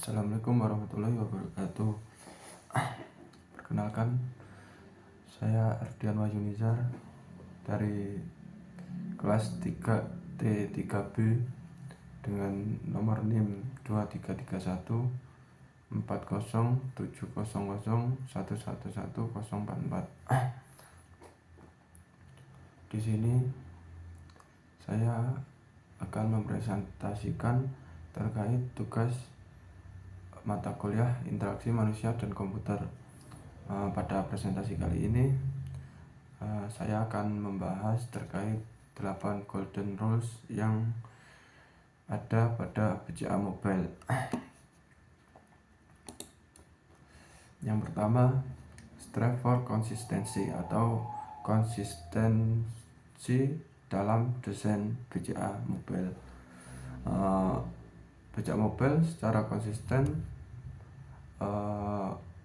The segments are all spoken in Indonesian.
Assalamualaikum warahmatullahi wabarakatuh. Perkenalkan, saya Ardian Wahyunizar dari kelas 3T3B dengan nomor NIM 2331 407001111044. Di sini saya akan mempresentasikan terkait tugas mata kuliah interaksi manusia dan komputer. Pada presentasi kali ini saya akan membahas terkait 8 golden rules yang ada pada BCA Mobile. Yang pertama, strive for consistency atau konsistensi dalam desain BCA Mobile. BCA Mobile secara konsisten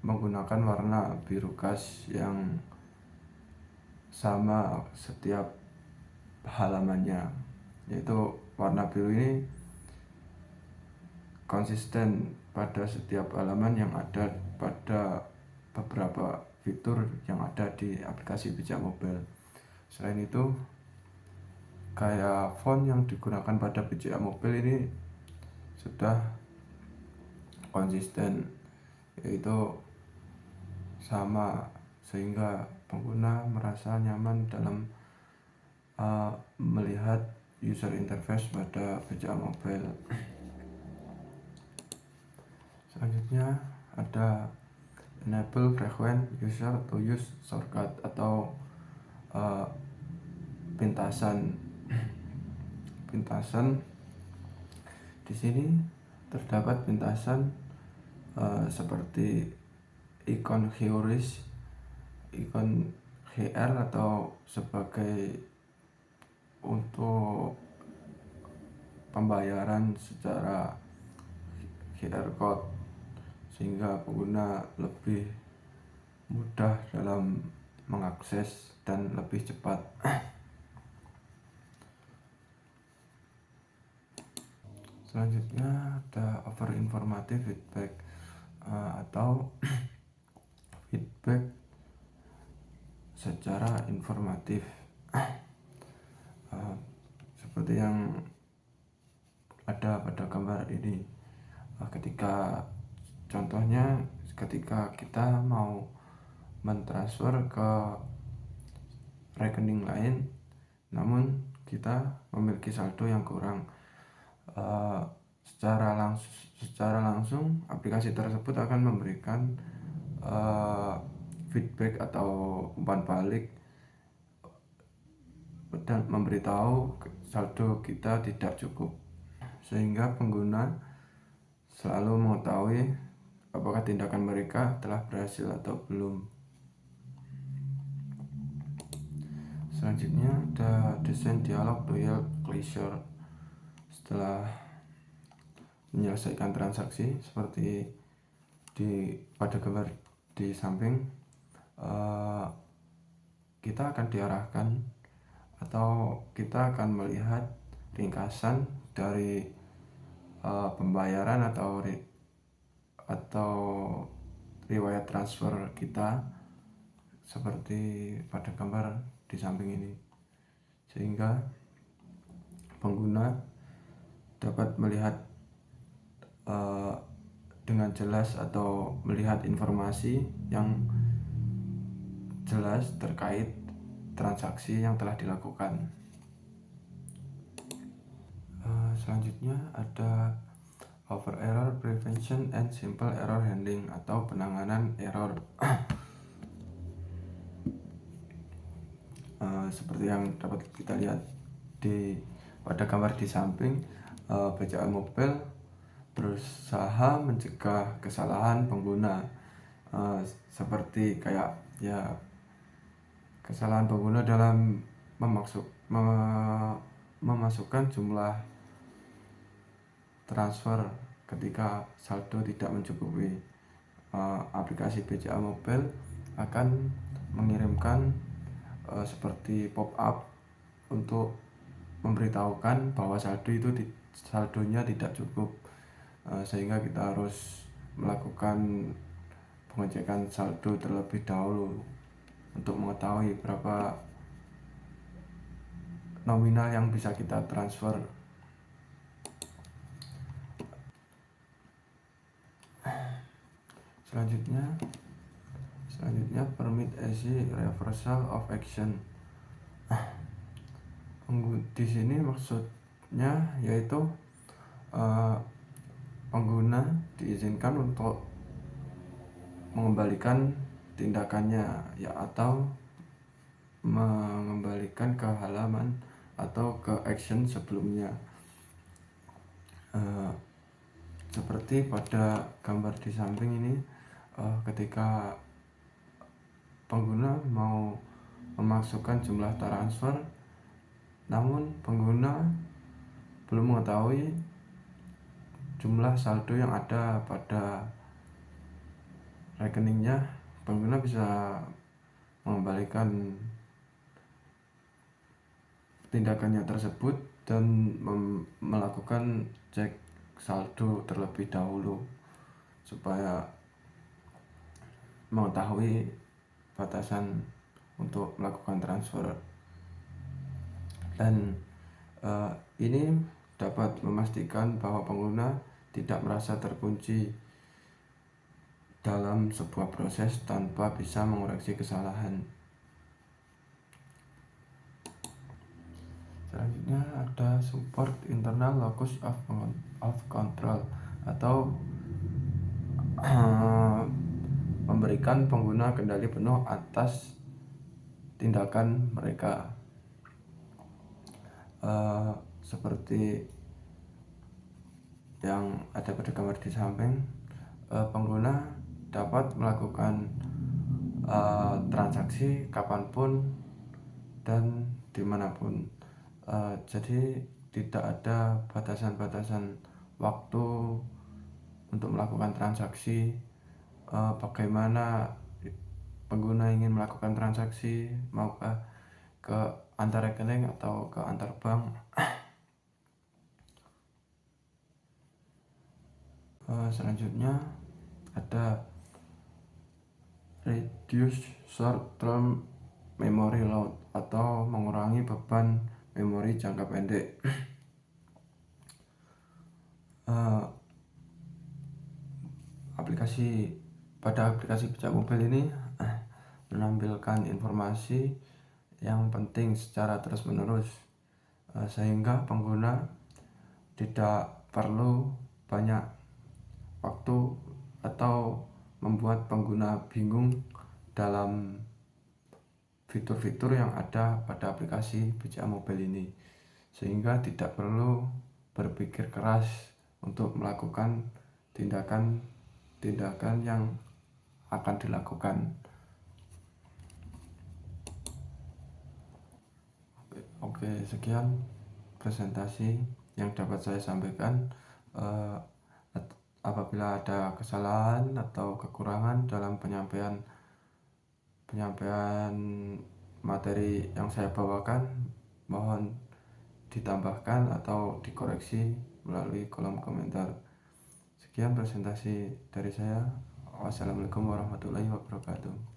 menggunakan warna biru khas yang sama setiap halamannya, yaitu warna biru ini konsisten pada setiap halaman yang ada pada beberapa fitur yang ada di aplikasi BCA Mobile. Selain itu, kayak font yang digunakan pada BCA Mobile ini sudah konsisten, yaitu sama sehingga pengguna merasa nyaman dalam melihat user interface pada BCA Mobile. Selanjutnya ada enable frequent user to use shortcut atau pintasan. Di sini terdapat pintasan seperti ikon heuris, ikon GR atau sebagai untuk pembayaran secara QR code, sehingga pengguna lebih mudah dalam mengakses dan lebih cepat. Selanjutnya ada over informative feedback atau feedback secara informatif. Seperti yang ada pada gambar ini, contohnya ketika kita mau mentransfer ke rekening lain, namun kita memiliki saldo yang kurang, secara langsung aplikasi tersebut akan memberikan feedback atau umpan balik dan memberitahu saldo kita tidak cukup, sehingga pengguna selalu mengetahui apakah tindakan mereka telah berhasil atau belum. Selanjutnya ada desain dialog to yield closure. Setelah menyelesaikan transaksi seperti pada gambar di samping, kita akan diarahkan atau kita akan melihat ringkasan dari pembayaran atau riwayat transfer kita seperti pada gambar di samping ini, sehingga pengguna dapat melihat dengan jelas atau melihat informasi yang jelas terkait transaksi yang telah dilakukan. Selanjutnya ada over error prevention and simple error handling atau penanganan error. Seperti yang dapat kita lihat pada gambar di samping, BCA Mobile berusaha mencegah kesalahan pengguna, seperti kesalahan pengguna dalam memasukkan jumlah transfer ketika saldo tidak mencukupi. Aplikasi BCA Mobile akan mengirimkan seperti pop-up untuk memberitahukan bahwa saldonya tidak cukup. sehingga kita harus melakukan pengecekan saldo terlebih dahulu untuk mengetahui berapa nominal yang bisa kita transfer. Selanjutnya permit easy reversal of action. Di sini maksudnya yaitu pengguna diizinkan untuk mengembalikan tindakannya ya, atau mengembalikan ke halaman atau ke action sebelumnya. Seperti pada gambar di samping ini, ketika pengguna mau memasukkan jumlah transfer, namun pengguna belum mengetahui jumlah saldo yang ada pada rekeningnya, pengguna bisa mengembalikan tindakannya tersebut dan melakukan cek saldo terlebih dahulu supaya mengetahui batasan untuk melakukan transfer. Dan ini dapat memastikan bahwa pengguna tidak merasa terkunci dalam sebuah proses tanpa bisa mengoreksi kesalahan. Selanjutnya ada support internal locus of control, atau memberikan pengguna kendali penuh atas tindakan mereka. Seperti yang ada pada gambar di samping, pengguna dapat melakukan transaksi kapanpun dan dimanapun. Jadi tidak ada batasan-batasan waktu untuk melakukan transaksi. Bagaimana pengguna ingin melakukan transaksi, maukah ke antar rekening atau ke antar bank. Selanjutnya ada reduce short term memory load, atau mengurangi beban memori jangka pendek. Pada aplikasi pijak mobil ini menampilkan informasi yang penting secara terus-menerus, sehingga pengguna tidak perlu banyak waktu atau membuat pengguna bingung dalam fitur-fitur yang ada pada aplikasi pijak mobil ini, sehingga tidak perlu berpikir keras untuk melakukan tindakan yang akan dilakukan. Oke, sekian presentasi yang dapat saya sampaikan. Apabila ada kesalahan atau kekurangan dalam penyampaian materi yang saya bawakan, mohon ditambahkan atau dikoreksi melalui kolom komentar. Sekian presentasi dari saya. Wassalamualaikum warahmatullahi wabarakatuh.